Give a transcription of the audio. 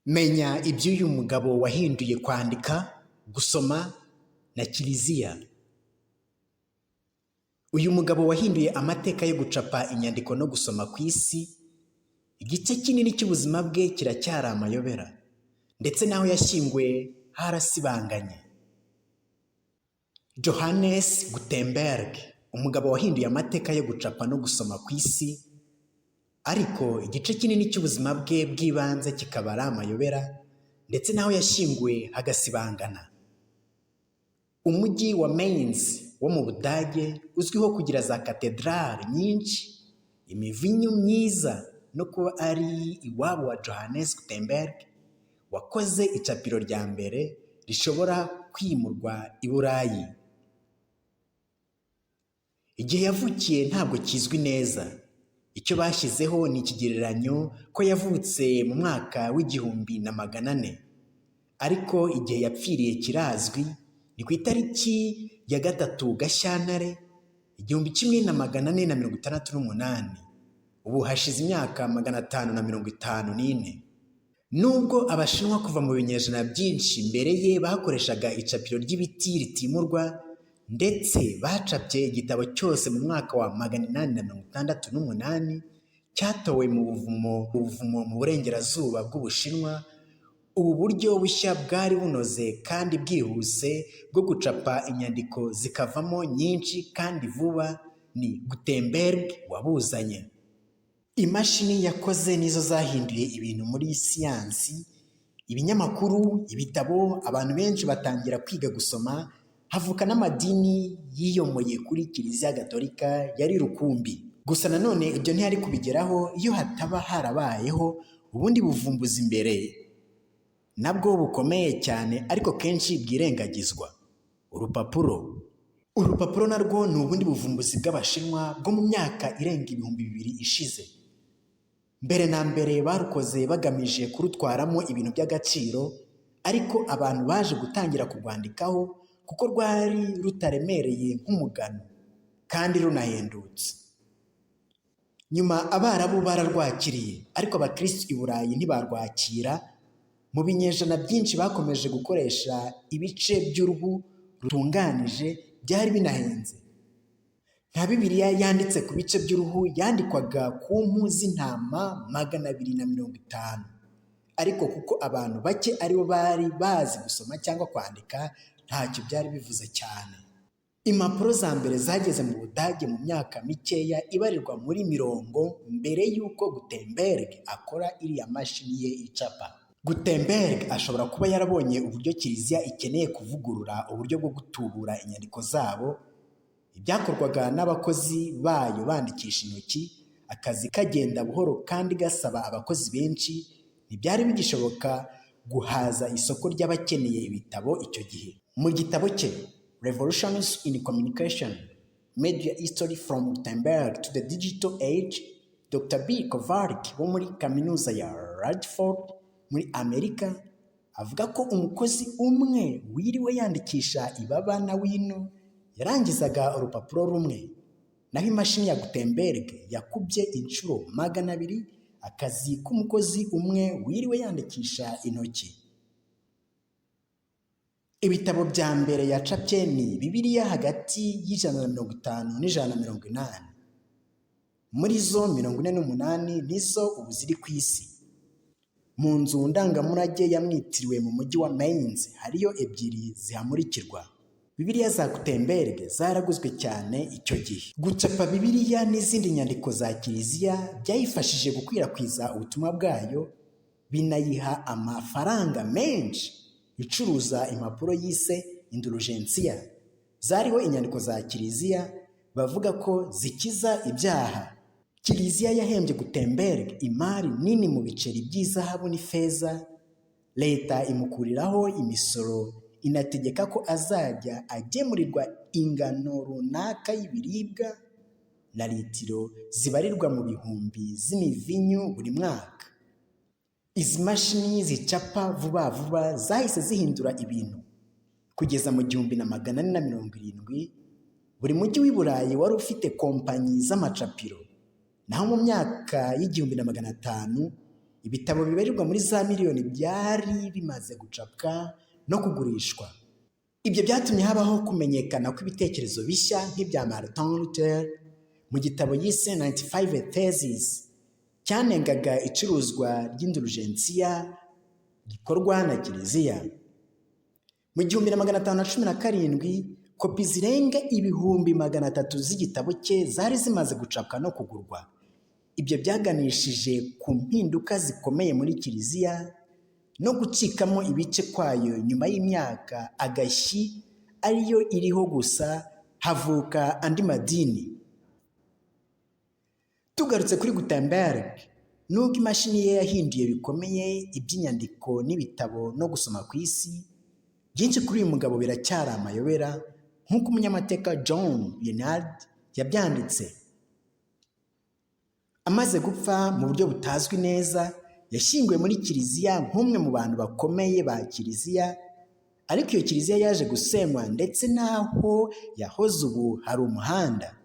Menya iby'uyu mugabo wahinduye kwandika, gusoma na Kiliziya. Uyu mugabo wahinduye amateka yo gucapa inyandiko no gusoma ku isi, igice kinini cy'ubuzima bwe kiracyari amayobera, ndetse n'aho yashyinguwe harasibanganye. Johannes Gutenberg, umugabo wahinduye amateka yo gucapa no gusoma ku isi, ariko igice kinini cy'ubuzima bwe bw'ibanze kikaba ari amayobera, ndetse n'aho yashyinguwe hagasibangana. Umujyi wa Mainz wo mu Budage uzwiho kugira za katedrali nyinshi, imivinyu myiza no kuba ari iwabo wa Johannes Gutenberg, wakoze icapiro rya mbere rishobora kwimurwa i Burayi. Igihe yavukiye ntabwo kizwi neza. Icyo bashyizeho ni ikigereranyo ko yavutse mu mwaka w'1400, ariko igihe yapfiriye kirazwi, ni ku itariki ya 3 Gashyantare 1468. Ubu hashize imyaka 554. Nubwo Abashinwa kuva mu binyejana byinshi mbere ye bakoreshaga icapiro ry'ibiti ritimurwa, ndetse bacapye igitabo cyose mu mwaka wa 868 cyatowe mu buvumo mu burengerazuba bw'Ubushinwa. Ubu buryo bushya bwari bunoze kandi bwihuse bwo gucapa inyandiko zikavamo nyinshi kandi vuba, ni Gutenberg wabuzanye. Imashini yakoze nizo zahinduye ibintu muri siyansi, ibinyamakuru, ibitabo, abantu benshi batangira kwiga gusoma, havuka n'amadini yiyomoye kuri Kiliziya Gatolika yari rukumbi. Gusa nanone ibyo ntiyari kubigeraho iyo hataba harabayeho ubundi buvumbuzi imbere, nabwo bukomeye cyane ariko kenshi bwirengagizwa: urupapuro. Urupapuro narwo ni ubundi buvumbuzi bw'Abashinwa bwo mu myaka irenga 2000 ishize. Mbere na mbere barukoze bagamije kurutwaramo ibintu by'agaciro, ariko abantu baje gutangira kurwandikaho kuko rwari rutaremereye nk'umugano kandi runahendutse. Nyuma Abarabu bararwakiriye, ariko Abakristo i Burayi ntibarwakira. Mu binyejana byinshi bakomeje gukoresha ibice by'uruhu rutunganije byari binahenze. Nta Bibiliya yanditse ku bice by'uruhu yandikwaga ku mpu z'intama 250, ariko kuko abantu bake aribo bari bazi gusoma cyangwa kwandika, ntacyo byari bivuze cyane. Impapuro za mbere zageze mu Budage mu myaka mikeya ibarirwa muri 10 mbere y'uko Gutenberg akora iriya mashini ye icapa. Gutenberg ashobora kuba yarabonye uburyo Kiliziya ikeneye kuvugurura uburyo bwo gutubura inyandiko zabo. Ibyakorwaga n'abakozi bayo bandikisha intoki, akazi kagenda buhoro kandi gasaba abakozi benshi, ntibyari bigishoboka guhaza isoko ry'abakeneye ibitabo icyo gihe. Mu gitabo cye Revolutions in Communication, Media History from Gutenberg to the Digital Age, Dr. B. Kovarik wo muri kaminuza ya Radford muri Amerika avuga ko umukozi umwe wiriwe yandikisha ibaba na wino yarangizaga urupapuro rumwe, naho imashini ya Gutenberg yakubye inshuro 200 akazi k'umukozi umwe wiriwe yandikisha intoki. Ibitabo bya mbere yacapye ni Bibiliya hagati y'150 n'180. Muri zo 48 nizo ubu ziri ku isi. Mu nzu ndangamurage yamwitiriwe mu mujyi wa Mainz hariyo 2 zihamurikirwa. Bibiliya za Gutenberg zaraguzwe cyane icyo gihe. Gucapa Bibiliya n'izindi nyandiko za Kiliziya byayifashije gukwirakwiza ubutumwa bwayo, binayiha amafaranga menshi. Icuruza impapuro yise indulgensiya zariho inyandiko za Kiliziya bavuga ko zikiza ibyaha. Kiliziya yahembye Gutenberg imari nini mu biceri by'izahabu n'ifeza. Leta imukuriraho imisoro, inategeka ko azajya agemurirwa ingano runaka y'ibiribwa na litiro zibarirwa mu bihumbi z'imivinyu buri mwaka. Izi mashini zicapa vuba vuba zahise zihindura ibintu. Kugeza mu 1470 buri mujyi w'i Burayi wari ufite kompanyi z'amacapiro, naho mu myaka y'1500 ibitabo bibarirwa muri za miliyoni byari bimaze gucapwa no kugurishwa. Ibyo byatumye habaho kumenyekana kw'ibitekerezo bishya nk'ibya Martin Luther mu gitabo yise 95 Theses cyanengaga icuruzwa ry'indulgensiya gikorwa na Kiliziya. Mu 1517 kopi zirenga 300,000 z'igitabo cye zari zimaze gucapwa no kugurwa. Ibyo byaganishije ku mpinduka zikomeye muri Kiliziya no gucikamo ibice kwayo. Nyuma y'imyaka agashyi ariyo iriho gusa havuka andi madini. Tugarutse kuri Gutenberg, nubwo imashini ye yahinduye bikomeye iby'inyandiko n'ibitabo no gusoma ku isi, byinshi kuri uyu mugabo biracyari amayobera nk'uko umunyamateka John Leonard yabyanditse. Amaze gupfa mu buryo butazwi neza, yashyinguwe muri Kiliziya nk'umwe mu bantu bakomeye ba Kiliziya, ariko iyo Kiliziya yaje gusenywa ndetse n'aho yahoze ubu hari umuhanda.